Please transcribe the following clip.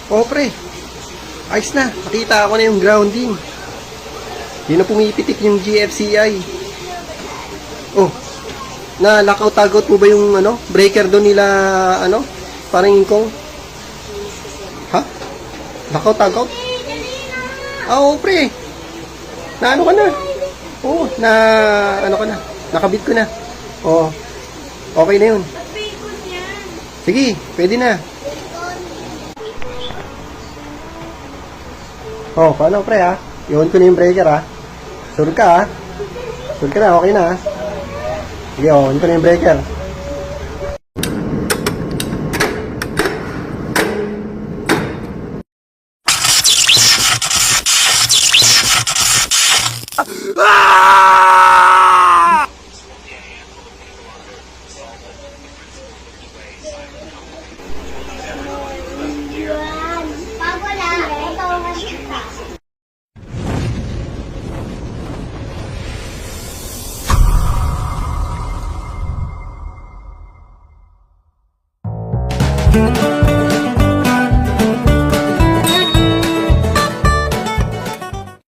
Oh, pre. Ayos na. Nakita ako na yung grounding. Hindi na pumipitik yung GFCI. Oh. Na lockout-tagout mo ba yung breaker doon nila parang ingkong? Ha? Lockout-tagout? Oo, pre. Na ano ka na? Oo, na ano ka na? Nakabit ko na. Oo. Okay na yun. Sige, pwede na. Oh, paano pre ha? Iwan ko na yung breaker ha? Sure ka ha? Sure ka na, okay na ha? Sige, iwan ko na yung breaker. Ah!